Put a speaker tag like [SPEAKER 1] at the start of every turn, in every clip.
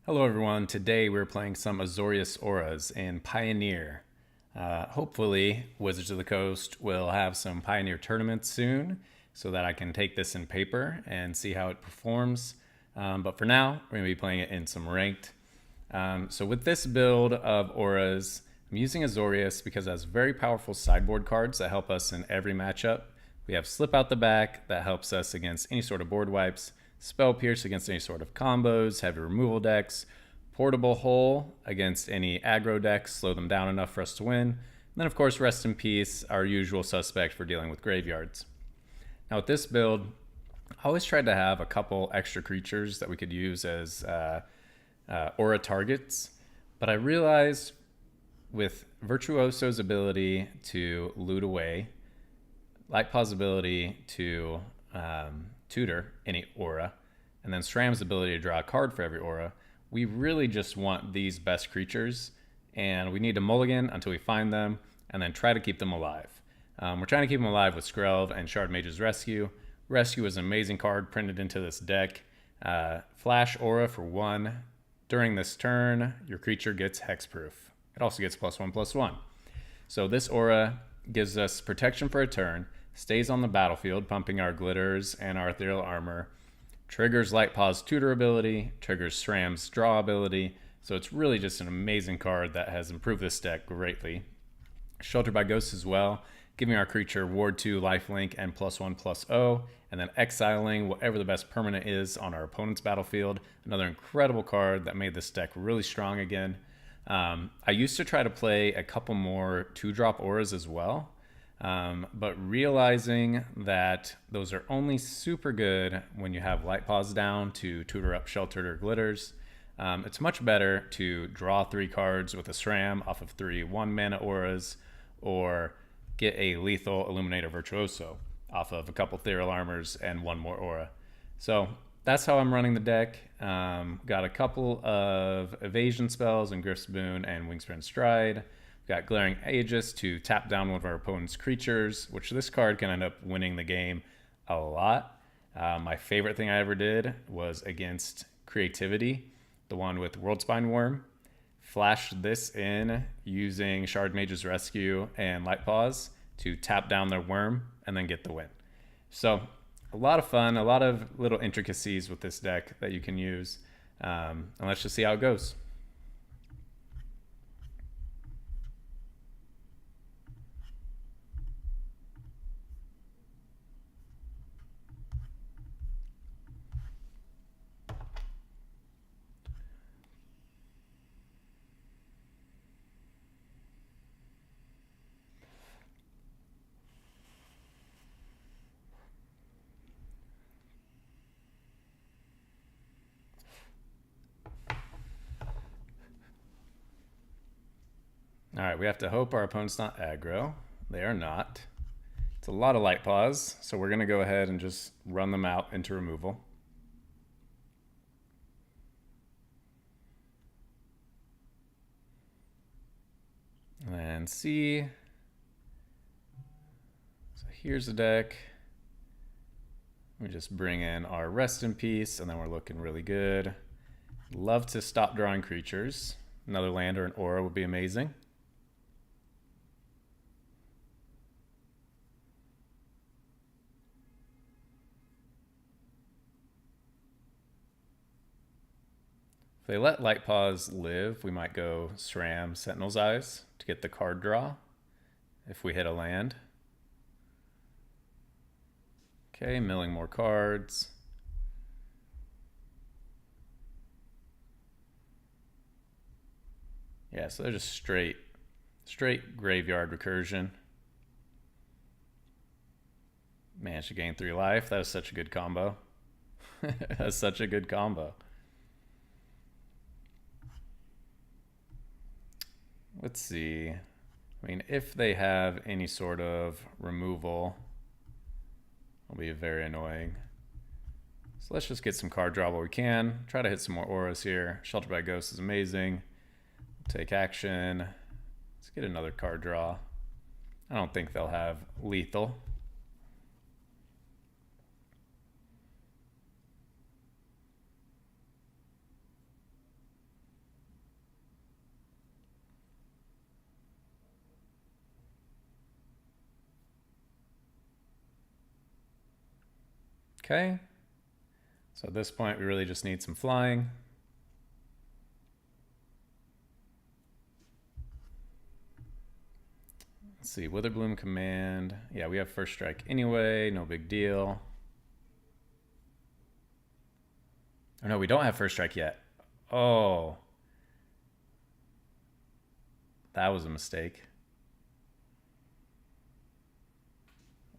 [SPEAKER 1] Hello everyone, today we're playing some Azorius Auras in Pioneer. Hopefully Wizards of the Coast will have some Pioneer tournaments soon so that I can take this in paper and see how it performs. But for now, we're going to be playing it in some ranked. So with this build of Auras, I'm using Azorius because it has very powerful sideboard cards that help us in every matchup. We have Slip Out the Back that helps us against any sort of board wipes. Spell Pierce against any sort of combos, heavy removal decks, Portable Hole against any aggro decks, slow them down enough for us to win. And then, of course, Rest in Peace, our usual suspect for dealing with graveyards. Now, with this build, I always tried to have a couple extra creatures that we could use as aura targets, but I realized with Virtuoso's ability to loot away, Lightpaw's ability to tutor any aura, and then SRAM's ability to draw a card for every aura, we really just want these best creatures, and we need to mulligan until we find them, and then try to keep them alive. We're trying to keep them alive with Skrelv and Shard Mage's Rescue. Rescue is an amazing card printed into this deck. Flash aura for 1. During this turn, your creature gets hexproof. It also gets +1/+1. So this aura gives us protection for a turn, stays on the battlefield, pumping our glitters and our ethereal armor, triggers Lightpaw's tutor ability, triggers SRAM's draw ability, so it's really just an amazing card that has improved this deck greatly. Shelter by Ghosts as well, giving our creature Ward 2, lifelink, and +1/+0, and then exiling whatever the best permanent is on our opponent's battlefield. Another incredible card that made this deck really strong again. I used to try to play a couple more 2-drop auras as well, but realizing that those are only super good when you have Lightpaws down to tutor up Sheltered or Glitters. It's much better to draw 3 cards with a SRAM off of 3 1-mana auras, or get a lethal Illuminator Virtuoso off of a couple Ethereal Armors and 1 more aura. So that's how I'm running the deck. Got a couple of evasion spells in Griff's Boon and Wingspan Stride. We've got Glaring Aegis to tap down one of our opponent's creatures, which this card can end up winning the game a lot. My favorite thing I ever did was against Creativity, the one with Worldspine Worm. Flashed this in using Shard Mage's Rescue and Lightpaws to tap down their worm and then get the win. So a lot of fun, a lot of little intricacies with this deck that you can use. And let's just see how it goes. All right, we have to hope our opponent's not aggro. They are not. It's a lot of Lightpaws, so we're going to go ahead and just run them out into removal. And see. So here's the deck. We just bring in our Rest in Peace, and then we're looking really good. Love to stop drawing creatures. Another land or an aura would be amazing. If they let Lightpaws live, we might go SRAM Sentinel's Eyes to get the card draw if we hit a land. Okay, milling more cards. Yeah, so they're just straight graveyard recursion. Managed to gain 3 life. That was such a good combo. That's such a good combo. Let's see. I mean, if they have any sort of removal, it'll be very annoying. So let's just get some card draw while we can. Try to hit some more auras here. Shelter by Ghost is amazing. Take action. Let's get another card draw. I don't think they'll have lethal. Okay. So at this point, we really just need some flying. Let's see, Witherbloom command. Yeah, we have first strike anyway, no big deal. Oh no, we don't have first strike yet. Oh. That was a mistake.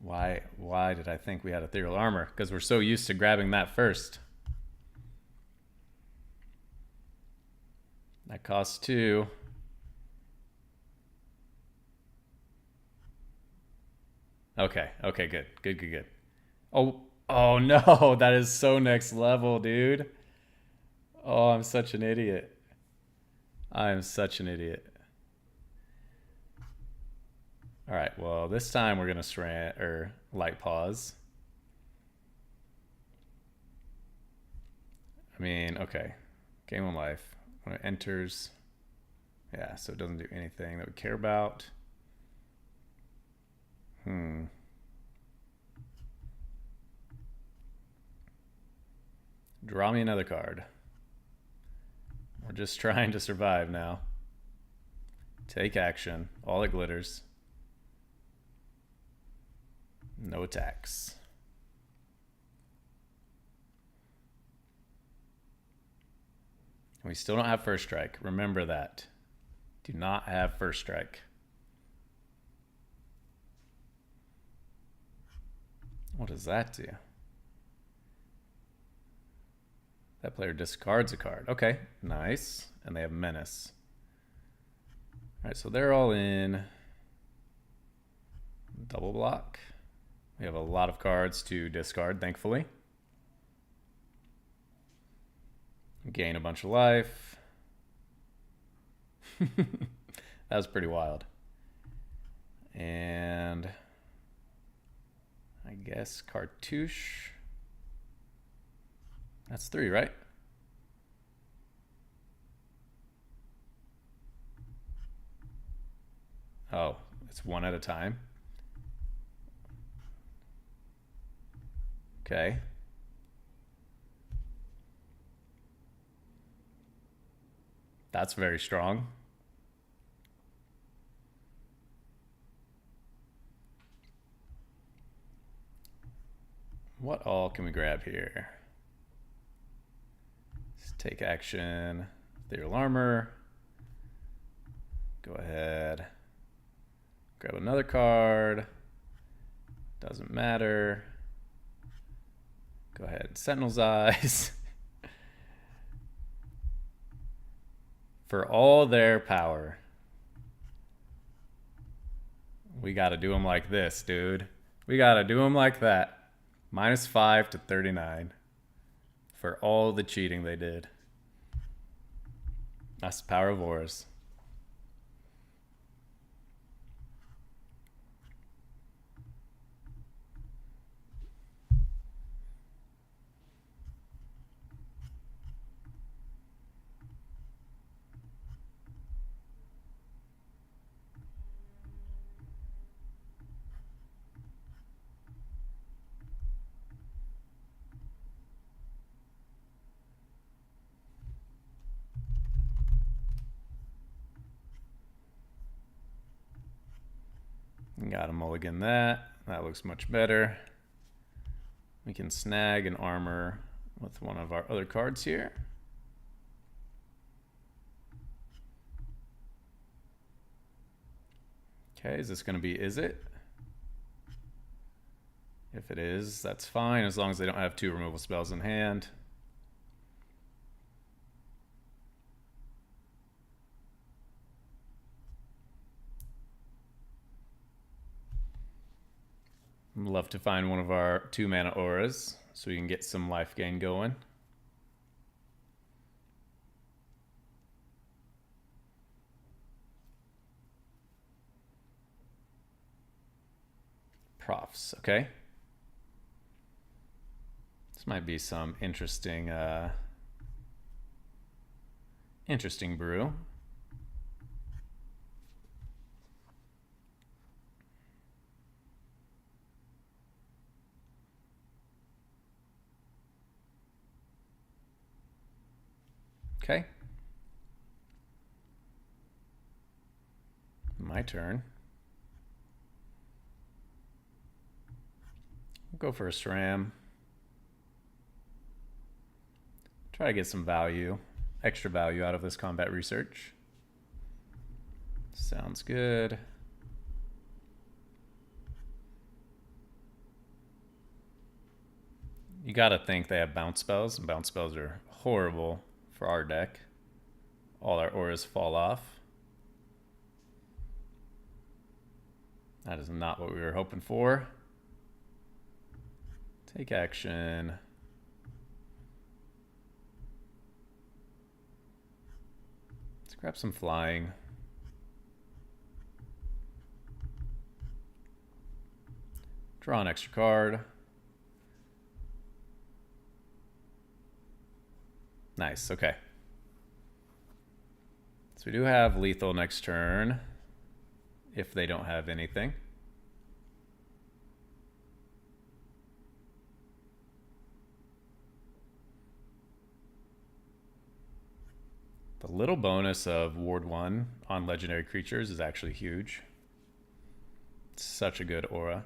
[SPEAKER 1] Why did I think we had ethereal armor? Because we're so used to grabbing that first. That costs 2. Okay, good. Oh no, that is so next level, dude. Oh, I'm such an idiot. I am such an idiot. All right, well, this time we're gonna light pause. I mean, okay. Game on life. When it enters, yeah, so it doesn't do anything that we care about. Draw me another card. We're just trying to survive now. Take action. All that glitters. No attacks. We still don't have first strike. Remember that. Do not have first strike. What does that do? That player discards a card. Okay, nice. And they have menace. All right, so they're all in. Double block. We have a lot of cards to discard, thankfully. Gain a bunch of life. That was pretty wild. And I guess cartouche. That's 3, right? Oh, it's 1 at a time. Okay. That's very strong. What all can we grab here? Let's take action. Ethereal armor. Go ahead. Grab another card. Doesn't matter. Go ahead. Sentinel's Eyes. For all their power, we got to do them like this, dude. We got to do them like that. -5 to 39. For all the cheating they did. That's the power of auras. Got to mulligan that. That looks much better. We can snag an armor with one of our other cards here. Okay, is this going to be, is it? If it is, that's fine, as long as they don't have 2 removal spells in hand. I'd love to find one of our 2 mana auras so we can get some life gain going. Profs, okay. This might be some interesting brew. Okay. My turn. I'll go for a SRAM. Try to get some value, extra value out of this combat research. Sounds good. You gotta think they have bounce spells, and bounce spells are horrible for our deck. All our auras fall off. That is not what we were hoping for. Take action. Let's grab some flying. Draw an extra card. Nice, okay. So we do have lethal next turn, if they don't have anything. The little bonus of Ward 1 on legendary creatures is actually huge. It's such a good aura.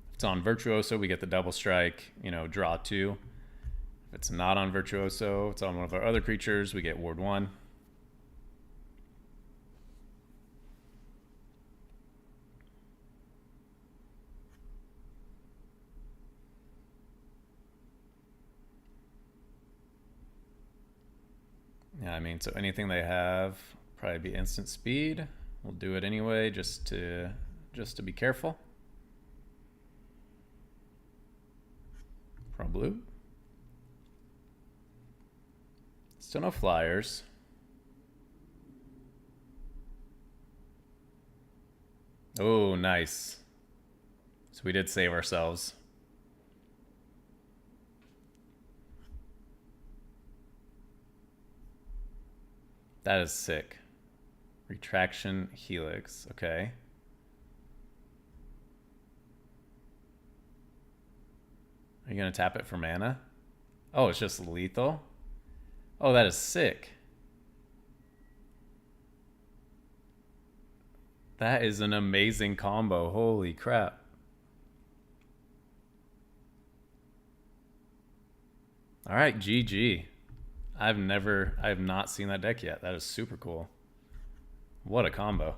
[SPEAKER 1] If it's on Virtuoso, we get the double strike, you know, draw 2. If it's not on Virtuoso, it's on one of our other creatures, we get Ward 1. Yeah, I mean, so anything they have probably be instant speed. We'll do it anyway, just to be careful. From blue. Still no flyers. Oh, nice. So we did save ourselves. That is sick. Retraction Helix. Okay. Are you going to tap it for mana? Oh, it's just lethal? Oh, that is sick. That is an amazing combo. Holy crap. All right, GG. I have not seen that deck yet. That is super cool. What a combo.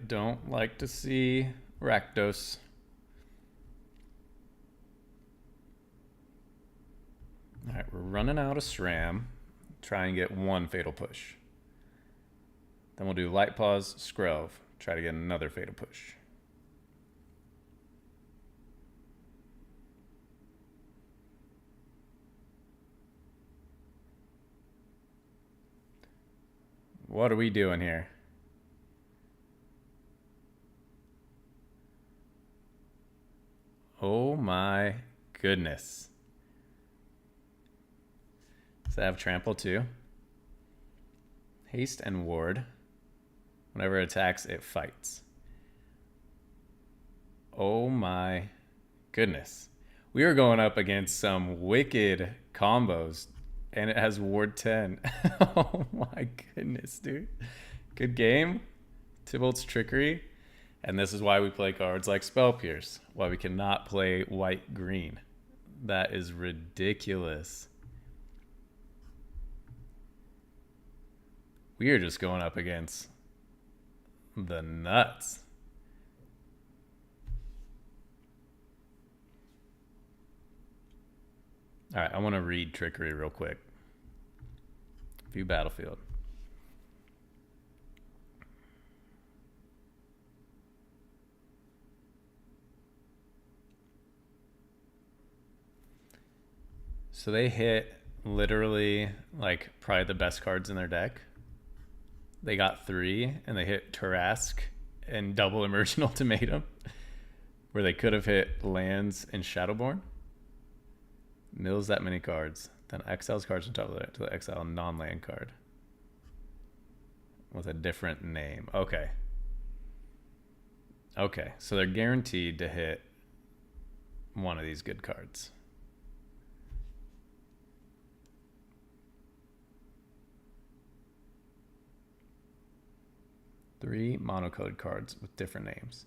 [SPEAKER 1] don't like to see Rakdos. All right, we're running out of SRAM. Try and get one Fatal Push. Then we'll do Light Pause, Skrelv. Try to get another Fatal Push. What are we doing here? Oh my goodness. Does that have trample too? Haste and ward. Whenever it attacks, it fights. Oh my goodness. We are going up against some wicked combos. And it has ward 10. Oh my goodness, dude. Good game. Tybalt's Trickery. And this is why we play cards like Spell Pierce. Why we cannot play white-green. That is ridiculous. We are just going up against the nuts. All right, I want to read Trickery real quick. View Battlefield. So they hit literally like probably the best cards in their deck. They got 3 and they hit Tarask and double Emergent Ultimatum, where they could have hit lands and Shadowborn. Mills that many cards. Then exiles cards on top of that to the exile non-land card with a different name. Okay. Okay, so they're guaranteed to hit one of these good cards. Three monocolored cards with different names.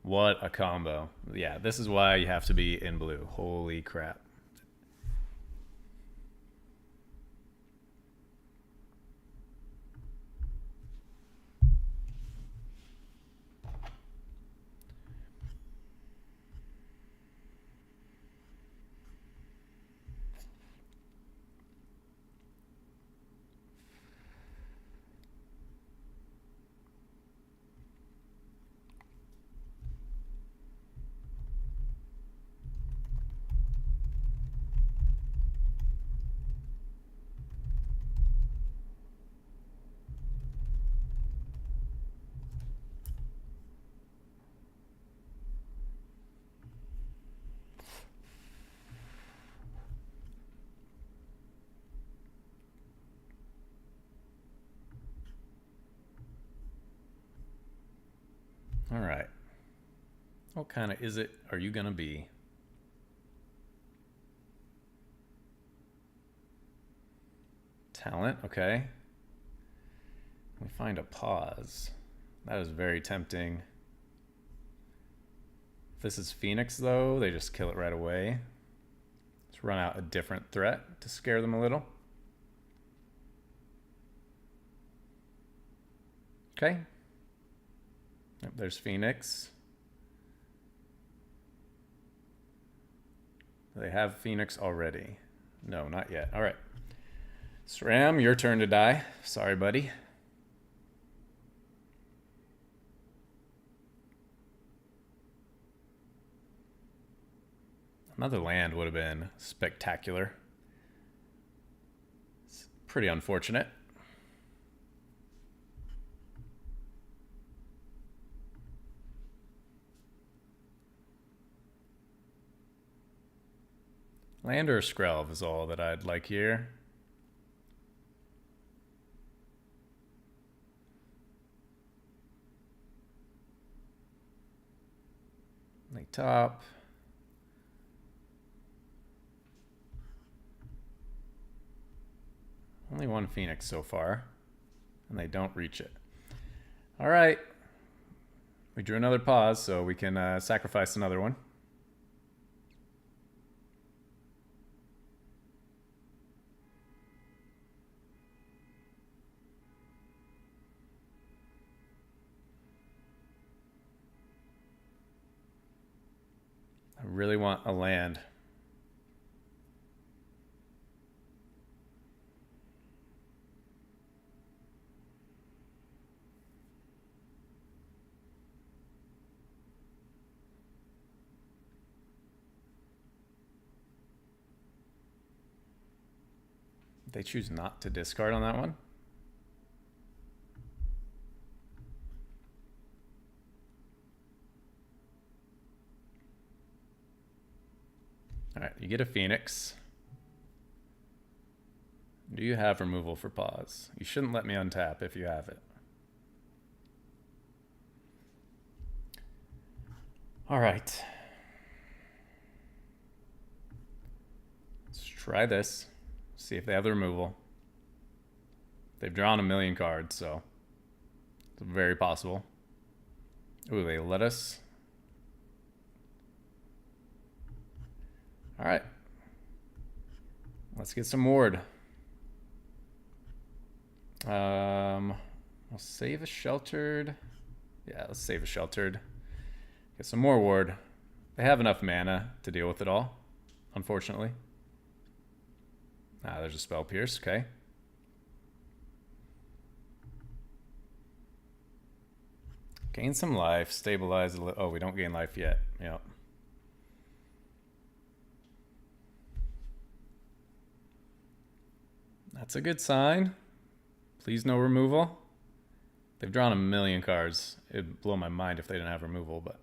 [SPEAKER 1] What a combo. Yeah, this is why you have to be in blue. Holy crap. All right. What kind of is it are you going to be? Talent, okay. We find a pause. That is very tempting. If this is Phoenix, though, they just kill it right away. Let's run out a different threat to scare them a little. Okay. Yep, there's Phoenix. They have Phoenix already. No, not yet. All right. SRAM, your turn to die. Sorry, buddy. Another land would have been spectacular. It's pretty unfortunate. Land or Skrelv is all that I'd like here. Lake top. Only one Phoenix so far, and they don't reach it. All right. We drew another pause, so we can sacrifice another one. really want a land. They choose not to discard on that one. All right, you get a Phoenix. Do you have removal for pause? You shouldn't let me untap if you have it. All right. Let's try this. See if they have the removal. They've drawn a million cards, so it's very possible. Ooh, they let us. All right. Let's get some ward. I'll save a sheltered. Yeah, let's save a sheltered. Get some more ward. They have enough mana to deal with it all, unfortunately. Ah, there's a spell pierce. Okay. Gain some life. Stabilize a little. Oh, we don't gain life yet. Yep. That's a good sign. Please no removal. They've drawn a million cards. It'd blow my mind if they didn't have removal, but.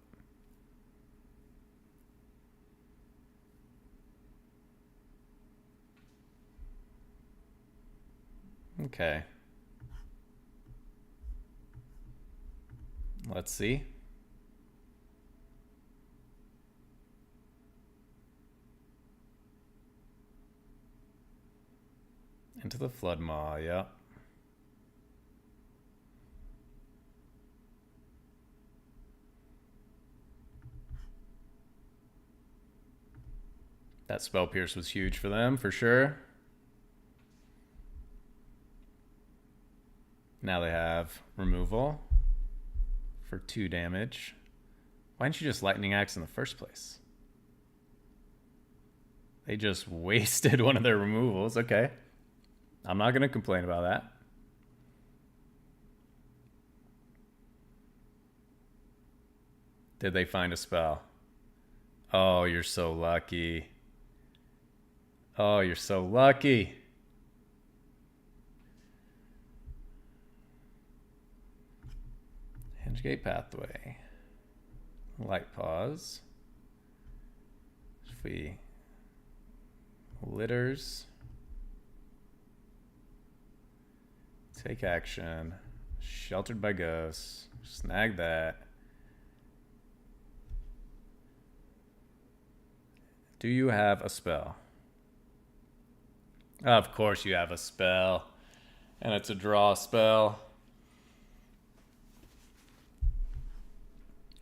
[SPEAKER 1] Okay. Let's see. Into the Flood Maw, yeah. That spell pierce was huge for them, for sure. Now they have removal for 2 damage. Why didn't you just Lightning Axe in the first place? They just wasted one of their removals. Okay. I'm not going to complain about that. Did they find a spell? Oh, you're so lucky. Oh, you're so lucky. Hingegate Pathway. Light Pause. If we litters. Take action. Sheltered by ghosts. Snag that. Do you have a spell? Of course you have a spell. And it's a draw spell.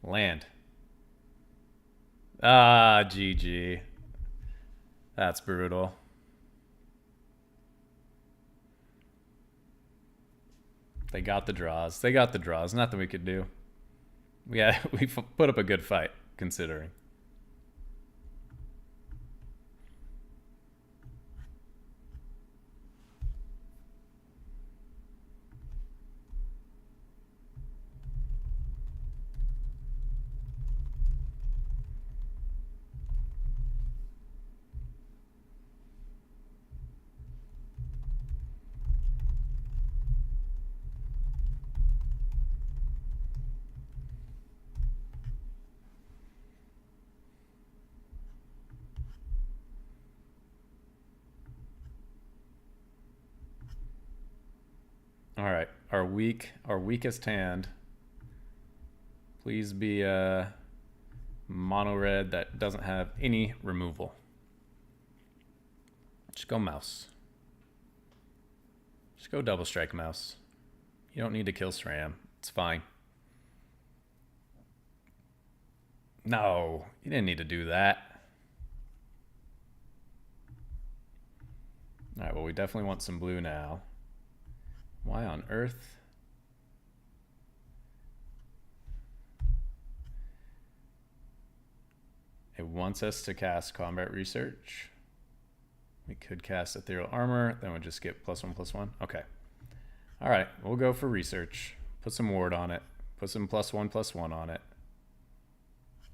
[SPEAKER 1] Land. Ah, GG. That's brutal. They got the draws. They got the draws. Nothing we could do. Yeah, we put up a good fight, considering. All right, our weakest hand. Please be a mono red that doesn't have any removal. Just go mouse. Just go double strike mouse. You don't need to kill SRAM. It's fine. No, you didn't need to do that. All right, well, we definitely want some blue now. Why on earth? It wants us to cast Combat Research. We could cast Ethereal Armor, then we'll just get +1/+1. Okay. All right, we'll go for Research. Put some ward on it. Put some +1/+1 on it.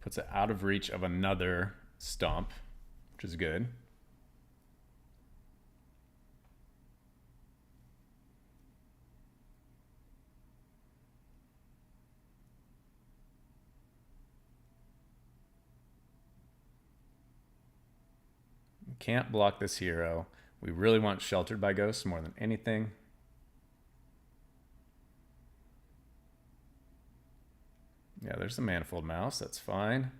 [SPEAKER 1] Puts it out of reach of another stomp, which is good. Can't block this hero. We really want Sheltered by Ghosts more than anything. Yeah, there's the Manifold Mouse. That's fine.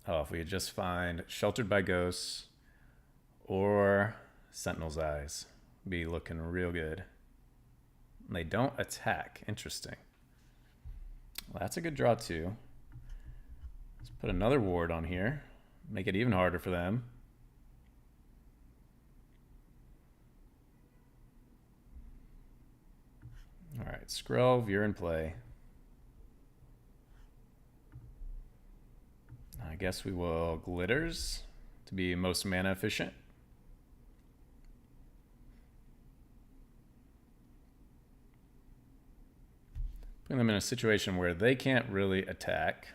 [SPEAKER 1] Oh, if we just find Sheltered by Ghosts or Sentinel's Eyes, be looking real good. And they don't attack. Interesting. Well, that's a good draw too. Let's put another ward on here. Make it even harder for them. All right, Skrelv, you're in play. I guess we will Glitters to be most mana efficient. Putting them in a situation where they can't really attack.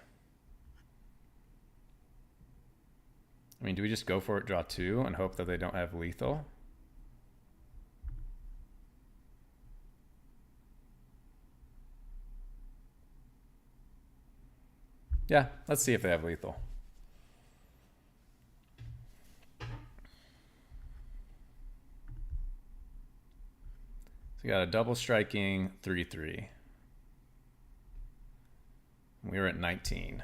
[SPEAKER 1] I mean, do we just go for it, draw 2, and hope that they don't have lethal? Yeah, let's see if they have lethal. So we got a double striking 3/3. We're at 19.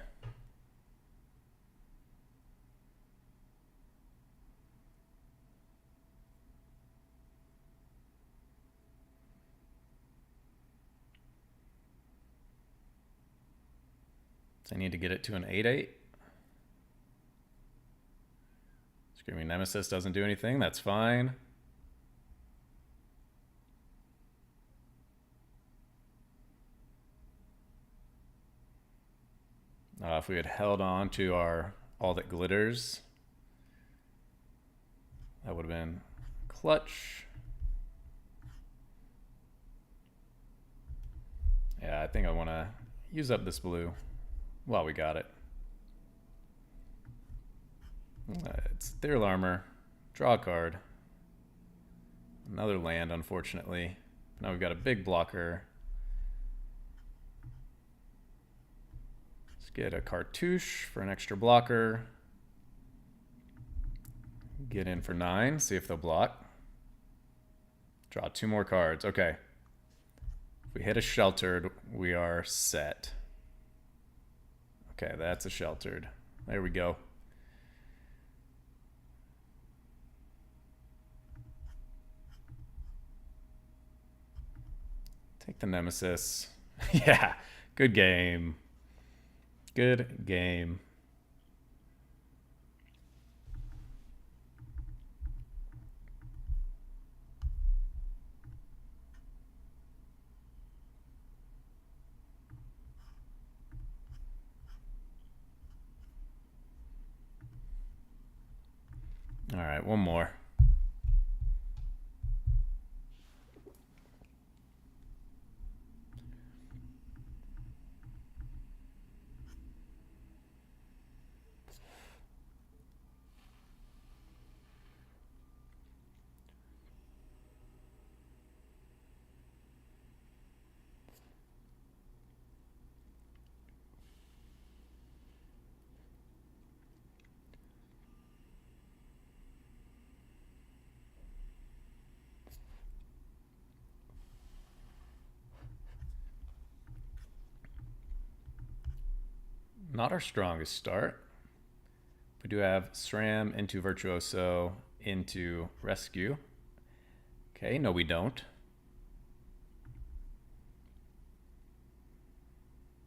[SPEAKER 1] So I need to get it to an 8/8. Screaming Nemesis doesn't do anything. That's fine. If we had held on to our All That Glitters, that would have been clutch. Yeah, I think I want to use up this blue while we got it. It's Ethereal Armor, draw a card. Another land, unfortunately. Now we've got a big blocker. Let's get a Cartouche for an extra blocker. Get in for 9, see if they'll block. Draw 2 more cards. Okay. If we hit a Sheltered, we are set. Okay, that's a Sheltered. There we go. Take the Nemesis. Yeah, good game. Good game. All right, one more. Not our strongest start. We do have SRAM into Virtuoso into Rescue. Okay, no we don't.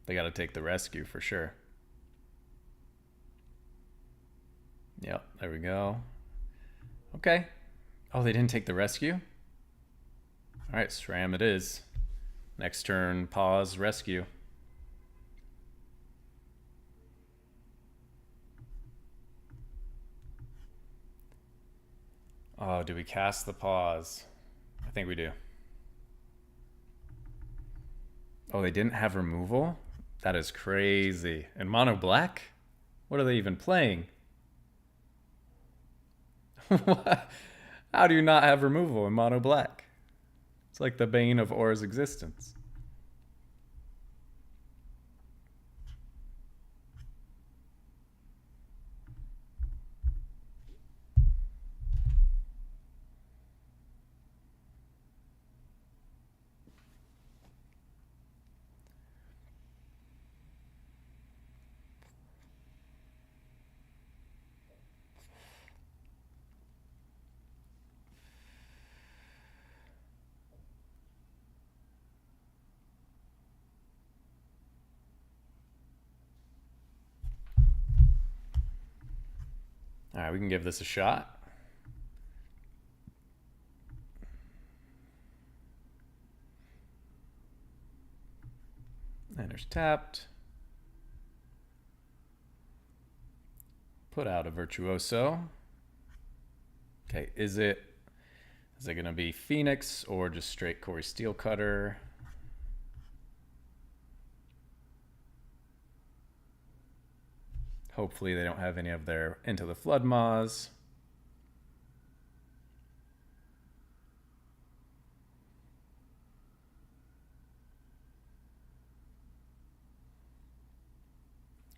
[SPEAKER 1] They got to take the Rescue for sure. Yep, there we go. Okay. Oh, they didn't take the Rescue? All right, SRAM it is. Next turn, pause, rescue. Oh, do we cast the pause? I think we do. Oh, they didn't have removal? That is crazy. And mono black? What are they even playing? How do you not have removal in mono black? It's like the bane of Aura's existence. All right, we can give this a shot. Enters tapped. Put out a Virtuoso. Okay, is it going to be Phoenix or just straight Corey Steelcutter? Hopefully they don't have any of their Into the Flood Maws.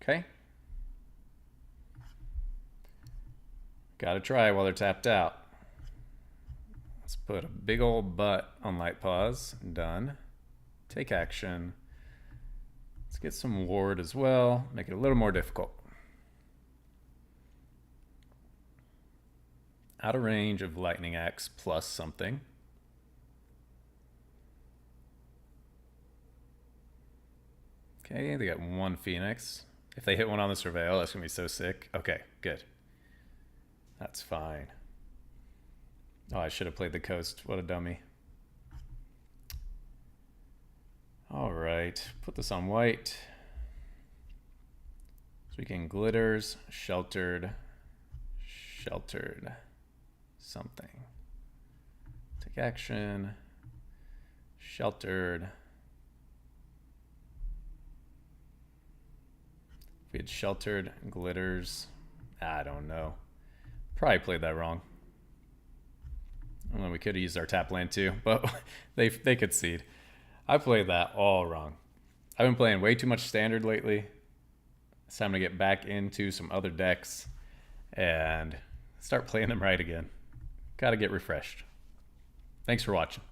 [SPEAKER 1] Okay. Gotta try while they're tapped out. Let's put a big old butt on light pause. Done. Take action. Let's get some ward as well. Make it a little more difficult. Out of range of Lightning Axe plus something. Okay, they got one Phoenix. If they hit one on the Surveil, that's going to be so sick. Okay, good. That's fine. Oh, I should have played the Coast. What a dummy. All right, put this on white. So we can glitters, sheltered, something. Take action, sheltered. If we had sheltered, glitters, I don't know. Probably played that wrong. I don't know, we could have used our tap land too, but they could seed. I played that all wrong. I've been playing way too much standard lately. It's time to get back into some other decks and start playing them right again. Gotta get refreshed. Thanks for watching.